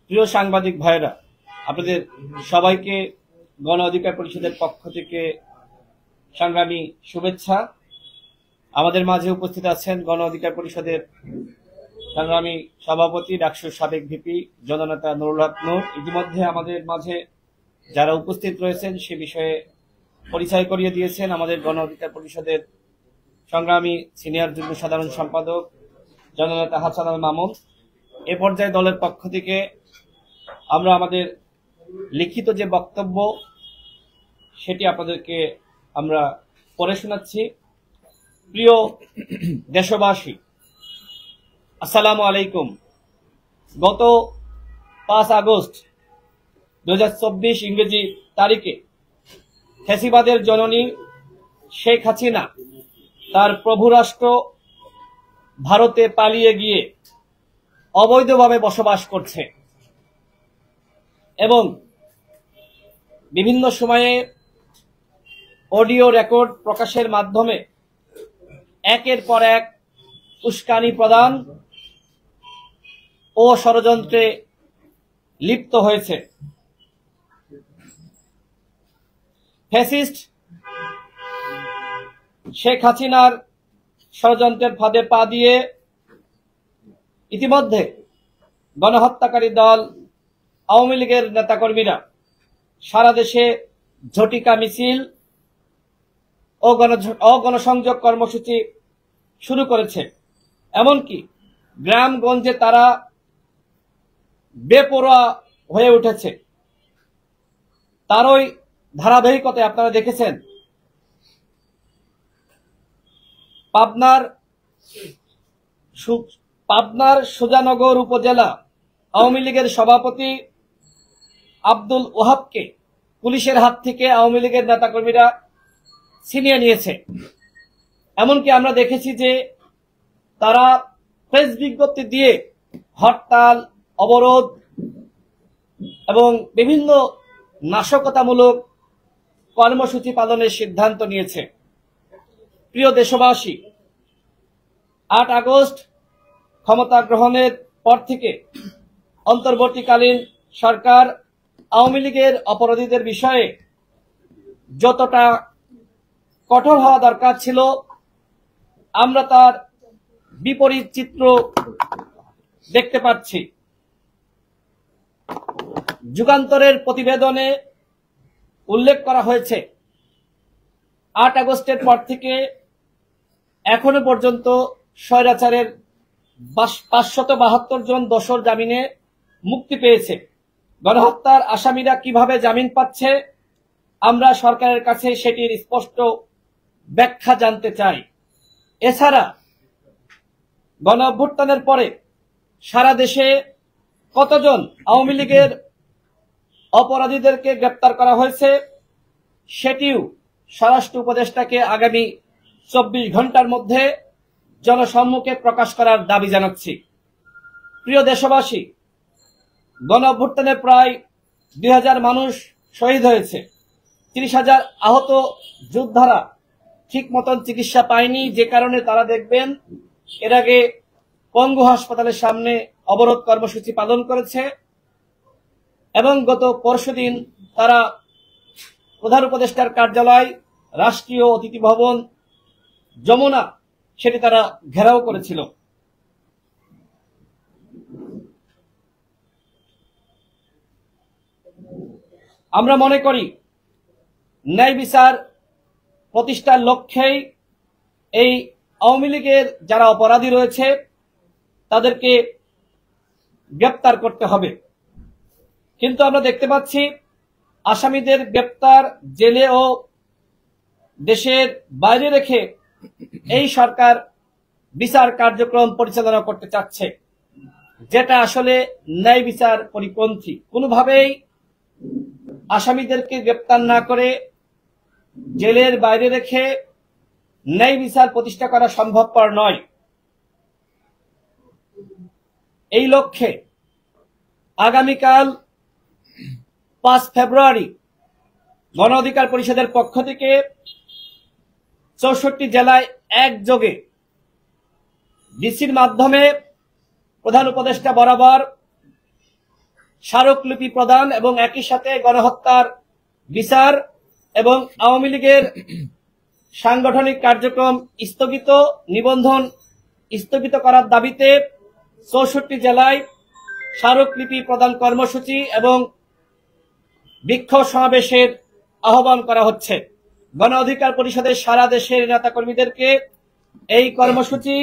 প্রিয় সাংবাদিক ভাইরা, আপনাদের সবাইকে গণ অধিকার পরিষদের পক্ষ থেকে সংগ্রামী শুভেচ্ছা। আমাদের মাঝে উপস্থিত আছেন গণ অধিকার পরিষদের সংগ্রামী সভাপতি ডাকসুর সাবেক ভিপি জননেতা নুরুল হক নূর। ইতিমধ্যে আমাদের মাঝে যারা উপস্থিত রয়েছেন সে বিষয়ে পরিচয় করিয়ে দিয়েছেন আমাদের গণ অধিকার পরিষদের সংগ্রামী সিনিয়র যুগ্ম সাধারণ সম্পাদক জননেতা হাসান আল মামুন। এ পর্যায়ে দলের পক্ষ থেকে আমরা আমাদের লিখিত যে বক্তব্য সেটি আপনাদেরকে আমরা পড়ে শোনাচ্ছি। প্রিয় দেশবাসী, আসসালামু আলাইকুম। গত 5 আগস্ট 2024 ইংরেজি তারিখে ফ্যাসিবাদের জননী শেখ হাসিনা তার প্রভু রাষ্ট্র ভারতে পালিয়ে গিয়ে অবৈধভাবে বসবাস করছে এবং বিভিন্ন সময়ে অডিও রেকর্ড প্রকাশের মাধ্যমে একের পর এক উস্কানি প্রদান ও ষড়যন্ত্রে লিপ্ত হয়েছে। ফ্যাসিস্ট শেখ হাসিনার ষড়যন্ত্রের ফাঁদে পা দিয়ে ইতিমধ্যে গণহত্যাকারী দল আওয়ামী লীগের নেতাকর্মীরা সারা দেশে ঝটিকা মিছিল ও গণসংযোগ কর্মসূচি শুরু করেছে। এমনকি গ্রামগঞ্জে তারা বেপরোয়া হয়ে উঠেছে। তারই ধারাবাহিকতায় আপনারা দেখেছেন পাবনার সুজানগর উপজেলা আওয়ামী লীগের সভাপতি আব্দুল ওহাবকে পুলিশের হাত থেকে আওয়ামী লীগের নেতাকর্মীরা ছিনিয়ে নিয়েছে। এমনকি আমরা দেখেছি যে তারা প্রেস বিজ্ঞপ্তি দিয়ে হরতাল, অবরোধ এবং বিভিন্ন নাশকতামূলক কর্মসূচি পালনের সিদ্ধান্ত নিয়েছে। প্রিয় দেশবাসী, 8 আগস্ট ক্ষমতা গ্রহণের পর থেকে অন্তর্বর্তীকালীন সরকার আওয়ামী লীগের অপরাধীদের বিষয়ে যতটা কঠোর হওয়া দরকার ছিল আমরা তার বিপরীত চিত্র দেখতে পাচ্ছি। যুগান্তরের প্রতিবেদনে উল্লেখ করা হয়েছে 8 আগস্টের পর থেকে এখনো পর্যন্ত স্বৈরাচারের 572 জন দোষর জামিনে মুক্তি পেয়েছে। গণহত্যার আসামিরা কিভাবে জামিন পাচ্ছে আমরা সরকারের কাছে সেটির স্পষ্ট ব্যাখ্যা জানতে চাই। এছাড়া গণ অভ্যুত্থানের পরে সারা দেশে কতজন আওয়ামী লীগের অপরাধীদেরকে গ্রেপ্তার করা হয়েছে সেটিও স্বরাষ্ট্র উপদেষ্টাকে আগামী 24 ঘন্টার মধ্যে জনসম্মুখে প্রকাশ করার দাবি জানাচ্ছি। প্রিয় দেশবাসী, গণ অভ্যুত্থানে প্রায় 2000 মানুষ শহীদ হয়েছে। 30,000 আহত যোদ্ধারা ঠিক মতন চিকিৎসা পায়নি, যে কারণে তারা দেখবেন এর আগে পঙ্গু হাসপাতালের সামনে অবরোধ কর্মসূচি পালন করেছে এবং গত পরশুদিন তারা প্রধান উপদেষ্টার কার্যালয়, রাষ্ট্রীয় অতিথি ভবন, যমুনা সেটি তারা ঘেরাও করেছিল। আমরা মনে করি ন্যায় বিচার প্রতিষ্ঠার লক্ষ্যেই এই আওয়ামী লীগের যারা অপরাধী রয়েছে তাদেরকে গ্রেপ্তার করতে হবে। কিন্তু আমরা দেখতে পাচ্ছি আসামিদের গ্রেপ্তার, জেলে ও দেশের বাইরে রেখে এই সরকার বিচার কার্যক্রম পরিচালনা করতে চাচ্ছে, যেটা আসলে ন্যায় বিচার পরিপন্থী। কোনোভাবেই আসামিদেরকে গ্রেপ্তার না করে জেলের বাইরে রেখে ন্যায় বিচার প্রতিষ্ঠা করা সম্ভবপর নয়। এই লক্ষ্যে আগামীকাল 5 ফেব্রুয়ারি গণ অধিকার পরিষদের পক্ষ থেকে 64 জেলায় একযোগে ডিসির মাধ্যমে প্রধান উপদেষ্টা বরাবর স্মারকলিপি প্রদান এবং একই সাথে গণহত্যার বিচার এবং আওয়ামী লীগের সাংগঠনিক কার্যক্রম নিবন্ধন স্থগিত করার দাবিতে ৬৪ জেলায় স্মারকলিপি প্রদান কর্মসূচি এবং বিক্ষোভ সমাবেশের আহ্বান করা হচ্ছে। গণ অধিকার পরিষদের সারা দেশের নেতাকর্মীদেরকে এই কর্মসূচি